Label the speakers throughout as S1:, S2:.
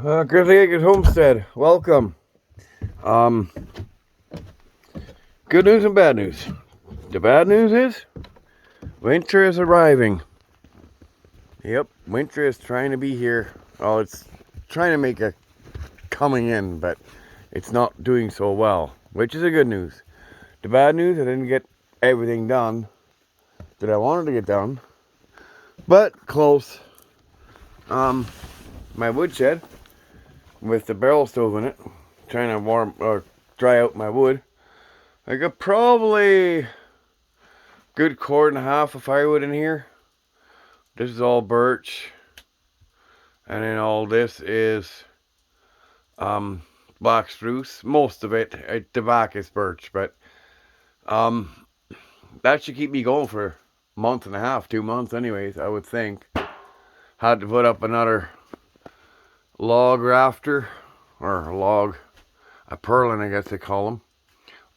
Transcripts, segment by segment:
S1: Grizzly Acres Homestead, welcome. Um, Good news and bad news. The bad news is winter is arriving. Yep, winter is trying to be here. Well, it's trying to make a coming in, but it's not doing so well, which is a good news. The bad news, I didn't get everything done that I wanted to get done, but close. My woodshed with the barrel stove in it, trying to warm or dry out my wood. I got probably good cord and a half of firewood in here. This is all birch, and then all this is black spruce. Most of it, the back is birch, but that should keep me going for a month and a half, 2 months anyways, I would think. Had to put up another log rafter, or a purlin I guess they call them,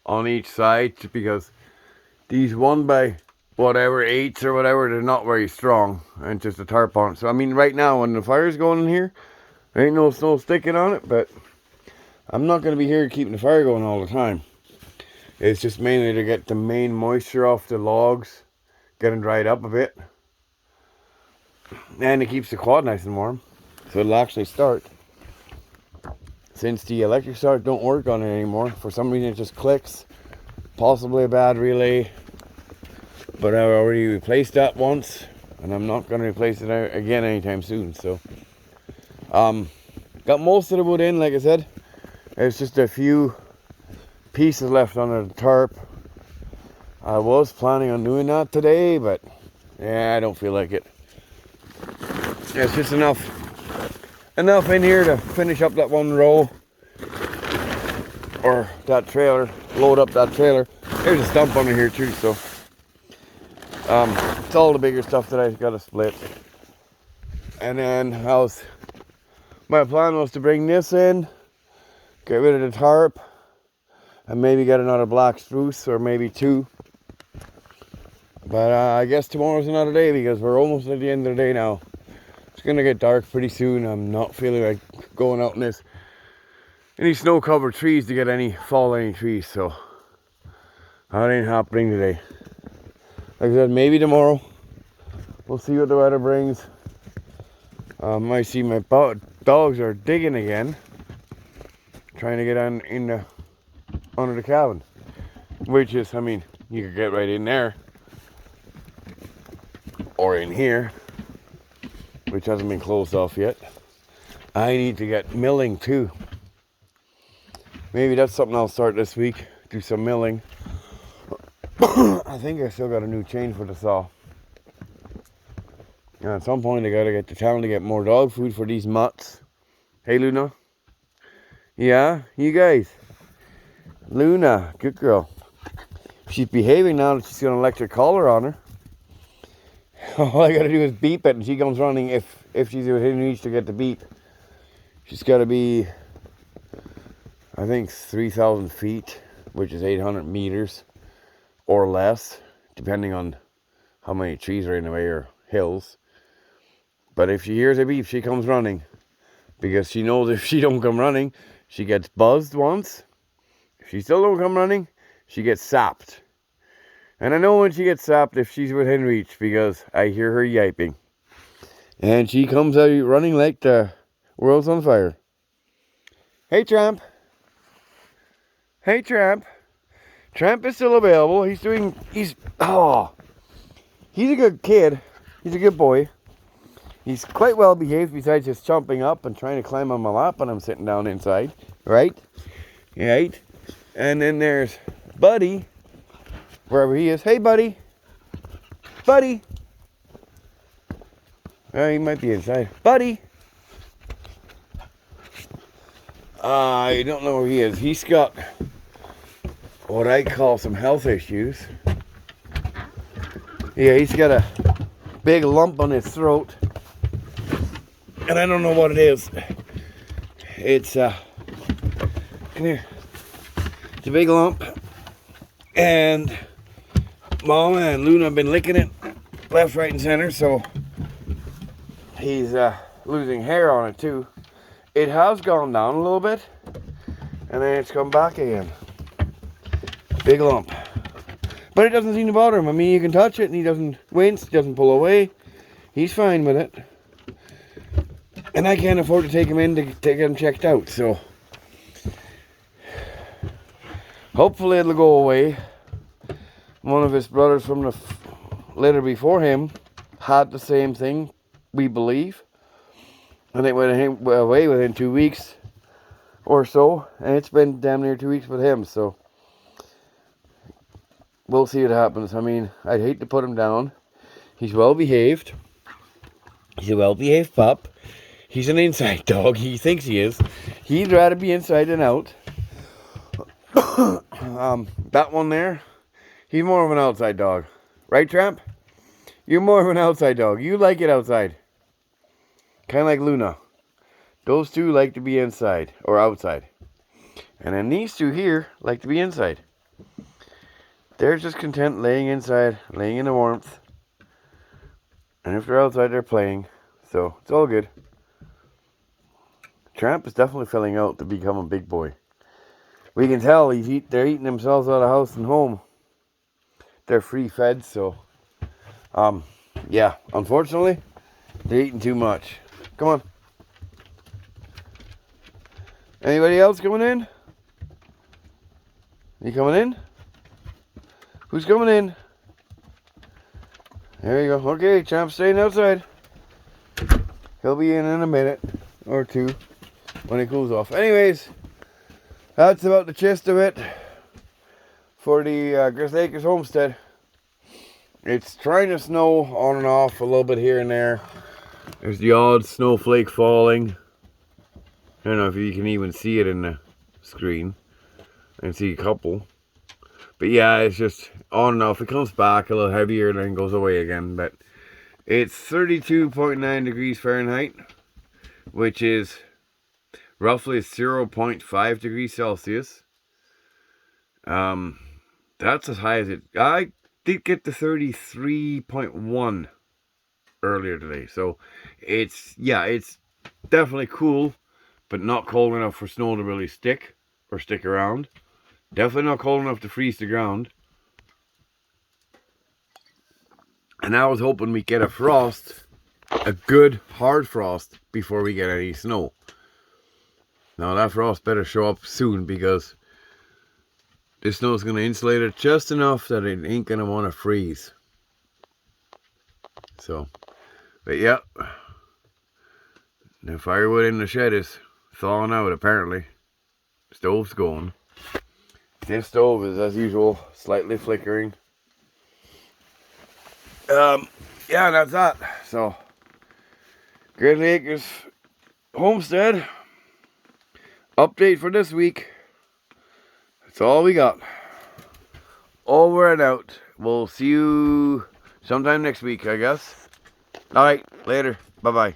S1: on each side, because these 1 by whatever 8s or whatever, they're not very strong, and just a tarp on it. So I mean, right now when the fire's going in here, there ain't no snow sticking on it, but I'm not going to be here keeping the fire going all the time. It's just mainly to get the main moisture off the logs, get them dried up a bit, and it keeps the quad nice and warm, so it'll actually start. Since the electric start don't work on it anymore, for some reason it just clicks. Possibly a bad relay, but I already replaced that once, and I'm not going to replace it again anytime soon. So got most of the wood in, like I said. There's just a few pieces left under the tarp. I was planning on doing that today, but yeah, I don't feel like it. It's just enough in here to finish up that 1 row, or that trailer, load up that trailer. There's a stump under here too, so it's all the bigger stuff that I gotta split. And then my plan was to bring this in, get rid of the tarp, and maybe get another black spruce, or maybe 2. But I guess tomorrow's another day, because we're almost at the end of the day now. It's gonna get dark pretty soon. I'm not feeling like going out in any snow-covered trees to get any falling trees, so that ain't happening today. Like I said, maybe tomorrow. We'll see what the weather brings. I see my dogs are digging again, trying to get under the cabin, which is, I mean, you could get right in there or in here, which hasn't been closed off yet. I need to get milling too. Maybe that's something I'll start this week, do some milling. I think I still got a new chain for the saw. And at some point I gotta get to town to get more dog food for these mutts. Hey Luna. Yeah, you guys. Luna, good girl. She's behaving now that she's got an electric collar on her. All I gotta do is beep it and she comes running if she's within reach to get the beep. She's gotta be, I think, 3,000 feet, which is 800 meters or less, depending on how many trees are in the way or hills. But if she hears a beep, she comes running, because she knows if she don't come running, she gets buzzed once. If she still don't come running, she gets sapped. And I know when she gets sapped if she's within reach, because I hear her yiping. And she comes out running like the world's on fire. Hey, Tramp. Hey, Tramp. Tramp is still available. He's a good kid. He's a good boy. He's quite well behaved, besides just jumping up and trying to climb on my lap when I'm sitting down inside. Right? Right? And then there's Buddy, wherever he is. Hey, Buddy. Buddy. He might be inside. Buddy. I don't know where he is. He's got what I call some health issues. Yeah, he's got a big lump on his throat, and I don't know what it is. It's come here. It's a big lump, and Mama and Luna have been licking it left, right, and center, so he's losing hair on it too. it has gone down a little bit, and then it's come back again. Big lump. But it doesn't seem to bother him. I mean, you can touch it and he doesn't wince, doesn't pull away. He's fine with it. And I can't afford to take him in to get him checked out, so hopefully it'll go away. One of his brothers from the litter before him had the same thing, we believe. And it went away within 2 weeks or so. And it's been damn near 2 weeks with him, so we'll see what happens. I mean, I'd hate to put him down. He's well behaved. He's a well behaved pup. He's an inside dog. He thinks he is. He'd rather be inside than out. That one there, he's more of an outside dog. Right, Tramp? You're more of an outside dog. You like it outside. Kind of like Luna. Those two like to be inside or outside. And then these two here like to be inside. They're just content laying inside, laying in the warmth. And if they're outside, they're playing. So, it's all good. Tramp is definitely filling out to become a big boy. We can tell they're eating themselves out of house and home. They're free fed, so yeah, unfortunately, they're eating too much. Come on. Anybody else coming in? You coming in? Who's coming in? There you go. Okay, Champ's staying outside. He'll be in a minute or two when it cools off. Anyways, that's about the gist of it for the Grizzly Acres homestead. It's trying to snow on and off a little bit here and there. There's the odd snowflake falling. I don't know if you can even see it in the screen. I can see a couple. But yeah, it's just on and off. It comes back a little heavier and then goes away again. But it's 32.9 degrees Fahrenheit, which is roughly 0.5 degrees Celsius. That's as high as it... I did get to 33.1 earlier today. So it's definitely cool, but not cold enough for snow to really stick or stick around. Definitely not cold enough to freeze the ground. And I was hoping we'd get a frost, a good hard frost, before we get any snow. Now that frost better show up soon, because this snow's going to insulate it just enough that it ain't going to want to freeze. So, but yeah. The firewood in the shed is thawing out apparently. Stove's going. This stove is, as usual, slightly flickering. Yeah, that's that. So, Grizzly Acres homestead update for this week. That's all we got. Over and out. We'll see you sometime next week, I guess. Alright, later. Bye-bye.